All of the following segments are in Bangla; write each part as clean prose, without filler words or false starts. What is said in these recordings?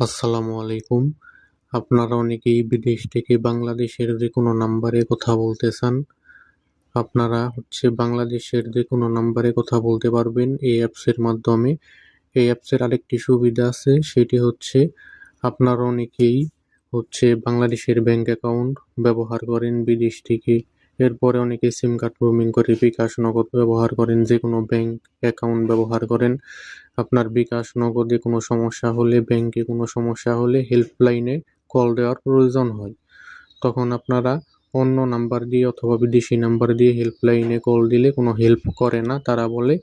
আসসালামু আলাইকুম। আপনারা অনেকেই বিদেশ থেকে বাংলাদেশের যেকোনো নাম্বারে কথা বলতে চান। আপনারা বাংলাদেশের যেকোনো নাম্বারে কথা বলতে পারবেন এই অ্যাপসের মাধ্যমে। এই অ্যাপসের আরেকটি সুবিধা আছে, সেটি হচ্ছে আপনারা অনেকেই বাংলাদেশের ব্যাংক অ্যাকাউন্ট ব্যবহার করেন বিদেশ থেকে। এরপরে অনেকে সিম কার্ড রোমিং করে বিকাশ নগদ ব্যবহার করেন, যেকোনো ব্যাংক অ্যাকাউন্ট ব্যবহার করেন। আপনার বিকাশ নগদে কোনো সমস্যা হলে, ব্যাংকে কোনো সমস্যা হলে হেল্পলাইনে কল দেওয়ার প্রয়োজন হয়। তখন আপনারা অন্য নাম্বার দিয়ে অথবা বিদেশি নাম্বার দিয়ে হেল্পলাইনে কল দিলে কোনো হেল্প করে না। তারা বলে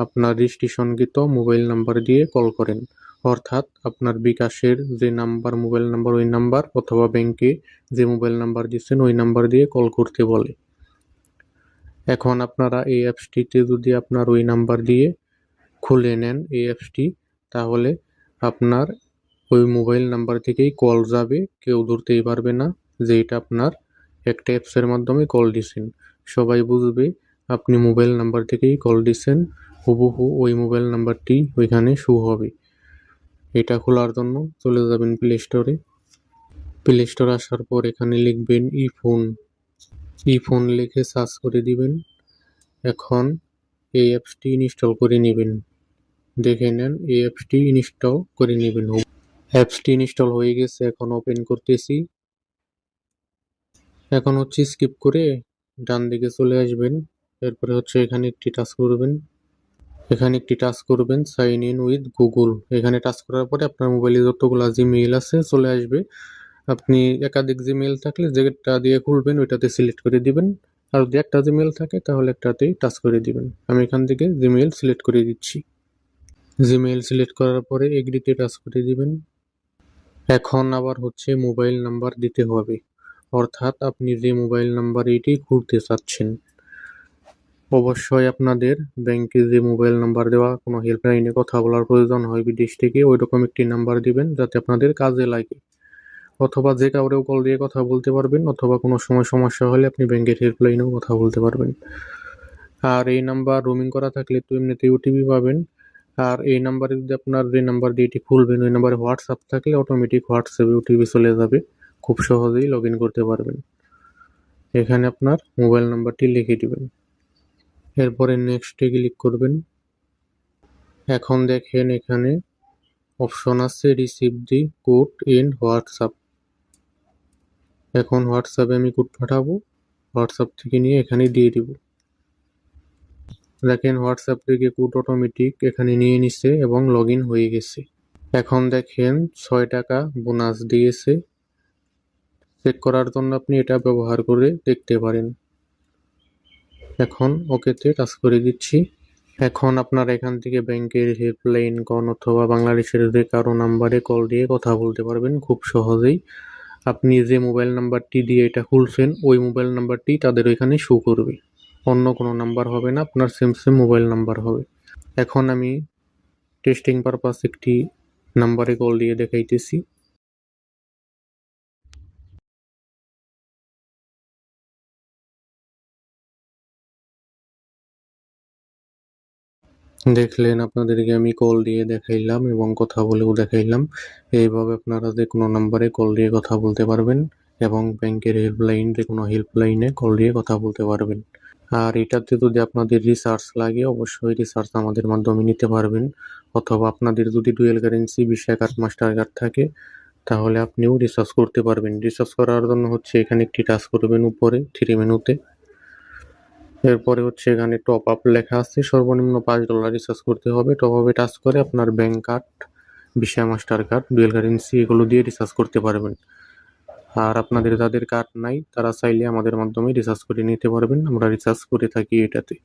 আপনার রেজিস্ট্রেশনকৃত মোবাইল নাম্বার দিয়ে কল করেন। অর্থাৎ আপনার বিকাশের যে নাম্বার, মোবাইল নাম্বার, ওই নাম্বার, অথবা ব্যাংকে যে মোবাইল নাম্বার দিচ্ছেন ওই নাম্বার দিয়ে কল করতে বলে। এখন আপনারা এই অ্যাপসটিতে যদি আপনার ওই নাম্বার দিয়ে খুলে নেন এই অ্যাপসটি, তাহলে আপনার ওই মোবাইল নাম্বার থেকেই কল যাবে, কেউ ধরতেই পারবে না যে এটা আপনার একটা অ্যাপসের মাধ্যমে কল দিছেন। সবাই বুঝবে আপনি মোবাইল নাম্বার থেকেই কল দিছেন, হুবহু ওই মোবাইল নাম্বারটি ওইখানে শো হবে। এটা খোলার জন্য চলে যাবেন প্লে স্টোরে। প্লে স্টোর আসার পর এখানে লিখবেন ইফোন লিখে সার্চ করে দিবেন। এখন এই অ্যাপসটি ইনস্টল করে নেবেন। দেখে নেন এই অ্যাপসটি ইনস্টল করে নেবেন। অ্যাপসটি ইনস্টল হয়ে গেছে, এখন ওপেন করতেছি। এখন স্কিপ করে ডান দিকে চলে আসবেন। এরপরে এখানে একটি টাচ করবেন সাইন ইন উইথ গুগল। এখানে টাচ করার পরে আপনার মোবাইলে যতগুলো জিমেইল আছে চলে আসবে। আপনি একাধিক জিমেইল থাকলে যেটা দিয়ে খুলবেন ওইটাতে সিলেক্ট করে দিবেন, আর যদি একটা জিমেইল থাকে তাহলে একটাতেই টাচ করে দিবেন। আমি এখান থেকে জিমেইল সিলেক্ট করে দিচ্ছি। জিমেইল সিলেক্ট করার পরে এগ্রিতে টাচ করে দিবেন। এখন আবার মোবাইল নাম্বার দিতে হবে, অর্থাৎ আপনি যে মোবাইল নাম্বার এটি খুলতে চাচ্ছেন। অবশ্যই আপনাদের ব্যাংকে যে মোবাইল নাম্বার দেওয়া কোনো হেল্পলাইনে কথা বলার প্রয়োজন হয় বিদেশ থেকে, ওই রকম একটি নাম্বার দিবেন যাতে আপনাদের কাজে লাগে। অথবা যে কাউরেও কল দিয়ে কথা বলতে পারবেন, অথবা কোনো সময় সমস্যা হলে আপনি ব্যাংকের হেল্পলাইনেও কথা বলতে পারবেন। আর এই নাম্বার রোমিং করা থাকলে তো এমনিতেই ওটিপি পাবেন। আর এই নাম্বারে যদি আপনার যে নাম্বার দিয়ে এটি খুলবেন ওই নাম্বারে হোয়াটসঅ্যাপ থাকলে অটোমেটিক হোয়াটসঅ্যাপে ওটিপি চলে যাবে, খুব সহজেই লগ ইন করতে পারবেন। এখানে আপনার মোবাইল নাম্বারটি লিখে দিবেন, এরপরে নেক্সটে ক্লিক করবেন। এখন দেখেন এখানে অপশন আছে receive the code in WhatsApp. এখন হোয়াটসঅ্যাপে আমি কোড পাঠাবো, হোয়াটসঅ্যাপ থেকে নিয়ে এখানে দিয়ে দিব। দেখেন হোয়াটসঅ্যাপ থেকে কোড অটোমেটিক এখানে নিয়ে নিছে এবং লগ ইন হয়ে গেছে। এখন দেখেন 6 টাকা বোনাস দিয়েছে। চেক করার জন্য আপনি এটা ব্যবহার করে দেখতে পারেন। এখন ওকেতে টাচ করে দিচ্ছি। এখন আপনারা এখান থেকে ব্যাংকের হেল্পলাইন কোন অথবা বাংলাদেশের যে কারো নাম্বারে কল দিয়ে কথা বলতে পারবেন খুব সহজেই। আপনি যে মোবাইল নাম্বারটি দিয়ে এটা খুলছেন ওই মোবাইল নাম্বারটি তাদের ওইখানে শো করবে, অন্য কোনো নাম্বার হবে না, আপনার সেম মোবাইল নাম্বার হবে। এখন আমি টেস্টিং পারপাস একটি নাম্বারে কল দিয়ে দেখাইতেছি। দেখলেন আপনাদেরকে আমি কল দিয়ে দেখাইলাম এবং কথা বলেও দেখাইলাম। এইভাবে আপনারা যে কোনো নাম্বারে কল দিয়ে কথা বলতে পারবেন এবং ব্যাংকের হেল্পলাইন যে কোনো হেল্পলাইনে কল দিয়ে কথা বলতে পারবেন। আর এটাতে যদি আপনাদের রিচার্জ লাগে অবশ্যই রিচার্জ আমাদের মাধ্যমে নিতে পারবেন, অথবা আপনাদের যদি dual currency visa card, master card থাকে তাহলে আপনিও রিচার্জ করতে পারবেন। রিচার্জ করার জন্য এখানে একটি টাচ করবেন উপরে থ্রি মেনুতে। এরপরে এখানে টপ আপ লেখা আছে, সর্বনিম্ন $5 রিচার্জ করতে হবে। টপ আপে টাচ করে আপনার bank card, visa, master card, dual currency এগুলো দিয়ে রিচার্জ করতে পারবেন। আর আপনাদের যাদের কার্ড নাই তারা চাইলে আমাদের মাধ্যমে রিচার্জ করে নিতে পারবেন, আমরা রিচার্জ করে থাকি এটাতে।